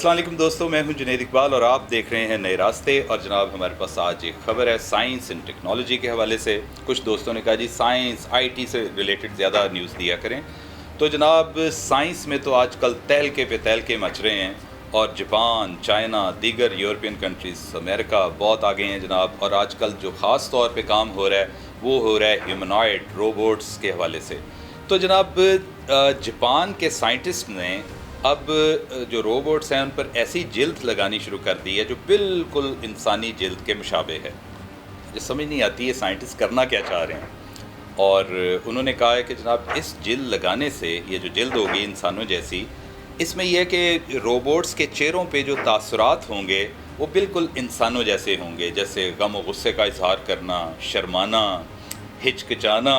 अस्सलाम वालेकुम दोस्तों, मैं हूं जुनैद इकबाल और आप देख रहे हैं नए रास्ते। और जनाब हमारे पास आज एक ख़बर है साइंस एंड टेक्नोलॉजी के हवाले से। कुछ दोस्तों ने कहा जी साइंस आईटी से रिलेटेड ज़्यादा न्यूज़ दिया करें। तो जनाब साइंस में तो आजकल तहलके पे तहलके मच रहे हैं और जापान, चाइना, दीगर यूरोपियन कंट्रीज़, अमेरिका बहुत आगे हैं जनाब। और आजकल जो ख़ास तौर पे काम हो रहा है वो हो रहा है ह्यूमनॉइड रोबोट्स के हवाले से। तो जनाब जापान के साइंटिस्ट ने अब जो रोबोट्स हैं उन पर ऐसी जिल्द लगानी शुरू कर दी है जो बिल्कुल इंसानी जिल्द के मुशाबे है। मुझे समझ नहीं आती है साइंटिस्ट करना क्या चाह रहे हैं। और उन्होंने कहा है कि जनाब इस जिल्द लगाने से, ये जो जिल्द होगी इंसानों जैसी, इसमें यह है कि रोबोट्स के चेहरों पे जो तासुरात होंगे वो बिल्कुल इंसानों जैसे होंगे, जैसे गम और गुस्से का इजहार करना, शर्माना, हिचकिचाना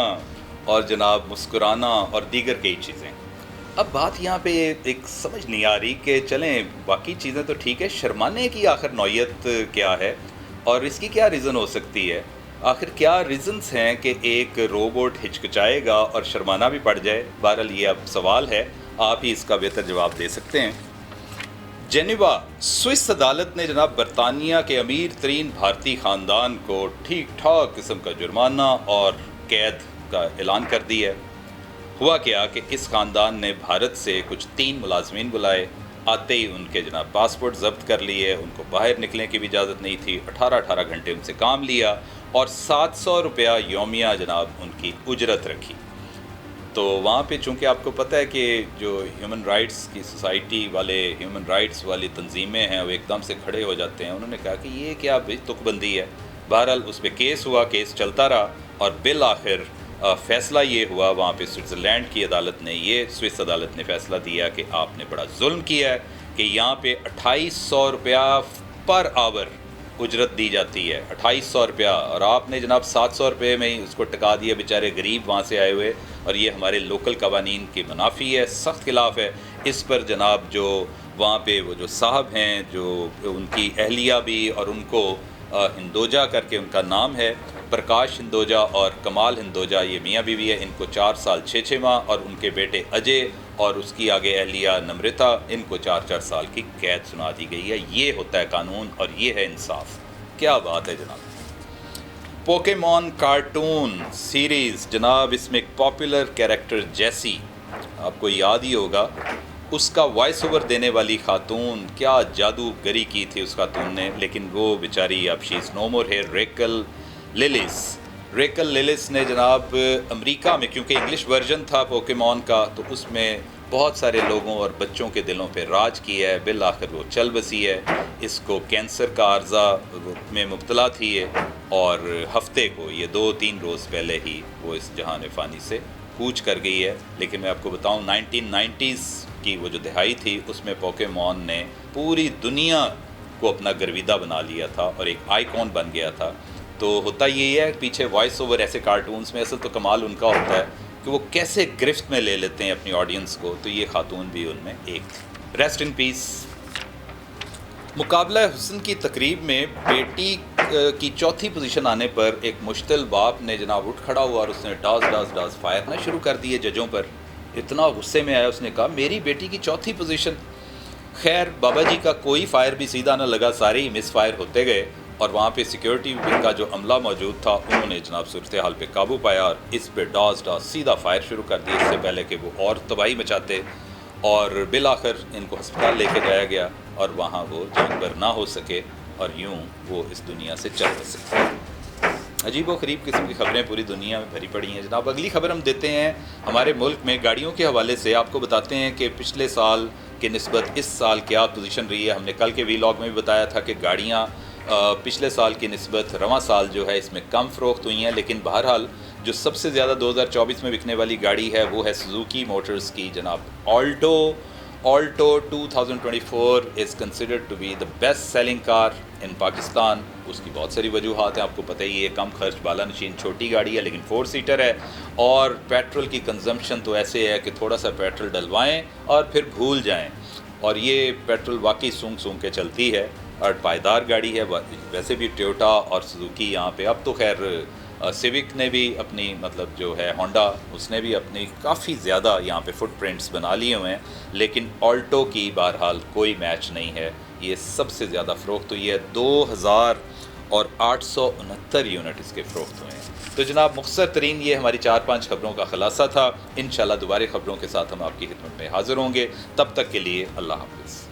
और जनाब मुस्कुराना और दीगर कई चीज़ें। अब बात यहाँ पे एक समझ नहीं आ रही कि चलें बाकी चीज़ें तो ठीक है, शर्माने की आखिर नौयत क्या है और इसकी क्या रीज़न हो सकती है। आखिर क्या रीज़न्स हैं कि एक रोबोट हिचकिचाएगा और शर्माना भी पड़ जाए। बहरहाल ये अब सवाल है, आप ही इसका बेहतर जवाब दे सकते हैं। जेनेवा स्विस अदालत ने जनाब बरतानिया के अमीर तरीन भारतीय ख़ानदान को ठीक ठाक किस्म का जुर्माना और कैद का ऐलान कर दिया है। हुआ क्या कि इस ख़ानदान ने भारत से कुछ 3 मुलाजमीन बुलाए, आते ही उनके जनाब पासपोर्ट ज़ब्त कर लिए, उनको बाहर निकलने की भी इजाज़त नहीं थी, 18 घंटे उनसे काम लिया और 700 रुपया यौमिया जनाब उनकी उजरत रखी। तो वहाँ पे चूँकि आपको पता है कि जो ह्यूमन राइट्स की सोसाइटी वाले, ह्यूमन राइट्स वाली तंजीमें हैं वो एकदम से खड़े हो जाते हैं। उन्होंने कहा कि ये क्या तुकबंदी है। बहरहाल उस पर केस हुआ, केस चलता रहा और बिल आखिर फ़ैसला ये हुआ, वहाँ पे स्विट्ज़रलैंड की अदालत ने, ये स्विस अदालत ने फ़ैसला दिया कि आपने बड़ा जुल्म किया है कि यहाँ पे 2800 रुपया पर आवर उजरत दी जाती है, 2800 रुपया, और आपने जनाब 700 रुपये में ही उसको टिका दिया। बेचारे गरीब वहाँ से आए हुए, और ये हमारे लोकल कवानीन की मुनाफी है, सख्त खिलाफ है। इस पर जनाब जो वहाँ पे वो जो साहब हैं, जो उनकी अहलिया भी, और उनको हिंदोजा करके उनका नाम है, प्रकाश हिंदोजा और कमाल हिंदोजा, ये मियाँ बीवी है, इनको 4 साल 6 माह, और उनके बेटे अजय और उसकी आगे अहलिया नम्रता, इनको 4 साल की कैद सुना दी गई है। ये होता है कानून और ये है इंसाफ। क्या बात है जनाब। पोकेमॉन कार्टून सीरीज़ जनाब, इसमें एक पॉपुलर कैरेक्टर जैसी, आपको याद ही होगा, उसका वॉइस ओवर देने वाली खातून, क्या जादूगरी की थी उस खातून ने। लेकिन वो बेचारी अब शी इज़ नो मोर है। रेकल लिलिस ने जनाब अमेरिका में, क्योंकि इंग्लिश वर्जन था पोकेमॉन का, तो उसमें बहुत सारे लोगों और बच्चों के दिलों पे राज किया है। बिल आखिर वो चल बसी है। इसको कैंसर का आर्जा में मुब्तला थी है, और हफ्ते को, ये 2-3 रोज़ पहले ही वो इस जहान फ़ानी से कूच कर गई है। लेकिन मैं आपको बताऊं 1990s की वो जो दहाई थी, उसमें पोकेमॉन ने पूरी दुनिया को अपना गर्विदा बना लिया था और एक आइकॉन बन गया था। तो होता यही है, पीछे वॉइस ओवर ऐसे कार्टून्स में असल तो कमाल उनका होता है कि वो कैसे गिरफ्त में ले लेते हैं अपनी ऑडियंस को। तो ये खातून भी उनमें एक थी। Rest in peace. मुकाबला हुस्न की तकरीब में बेटी की चौथी पोजीशन आने पर एक मुश्तिल बाप ने जनाब उठ खड़ा हुआ और उसने डास फायर ना शुरू कर दिए जजों पर। इतना गुस्से में आया, उसने कहा मेरी बेटी की चौथी पोजीशन। खैर बाबा जी का कोई फायर भी सीधा ना लगा, सारे ही मिस फायर होते गए। और वहाँ पे सिक्योरिटी का जो अमला मौजूद था, उन्होंने जनाब सूरत हाल पे काबू पाया और इस पे डास सीधा फायर शुरू कर दिया, इससे पहले कि वो और तबाही मचाते। और बिल आखिर इनको अस्पताल लेके जाया गया और वहाँ वो जानवर ना हो सके और यूँ वो इस दुनिया से चल बसे। अजीब व ग़रीब किस्म की खबरें पूरी दुनिया में भरी पड़ी हैं जनाब। अगली खबर हम देते हैं हमारे मुल्क में गाड़ियों के हवाले से। आपको बताते हैं कि पिछले साल के निस्बत इस साल क्या पोजीशन रही है। हमने कल के वीलॉग में भी बताया था कि गाड़ियाँ पिछले साल की निस्बत रवां साल जो है इसमें कम फ़रोख्त हुई हैं। लेकिन बहरहाल जो सबसे ज़्यादा 2024 में बिकने वाली गाड़ी है वो है सुजुकी मोटर्स की जनाब Alto 2024 is considered to be the best selling car in Pakistan. उसकी बहुत सारी वजूहात हैं, आपको पता ही है। कम खर्च, बाला नशीन, छोटी गाड़ी है लेकिन 4 सीटर है, और पेट्रोल की कंजम्पशन तो ऐसे है कि थोड़ा सा पेट्रोल डलवाएं और फिर भूल जाएं। और ये पेट्रोल वाकई सूंघ सूंघ के चलती है और पायदार गाड़ी है। वैसे भी टोयोटा और सुजुकी यहाँ पे अब तो खैर सिविक ने भी अपनी मतलब जो है होंडा उसने भी अपनी काफ़ी ज़्यादा यहाँ पे फुट प्रिंट्स बना लिए हुए हैं, लेकिन ऑल्टो की बहरहाल कोई मैच नहीं है। ये सबसे ज़्यादा फ़रोख्त हुई है, 2869 यूनिट इसके फ़रोख्त हुए हैं। तो जनाब मुख्तसर तरीन ये हमारी 4-5 ख़बरों का ख़ुलासा था। इंशाल्लाह दोबारा ख़बरों के साथ हम आपकी खिदमत में हाज़िर होंगे। तब तक के लिए अल्लाह हाफ़िज़।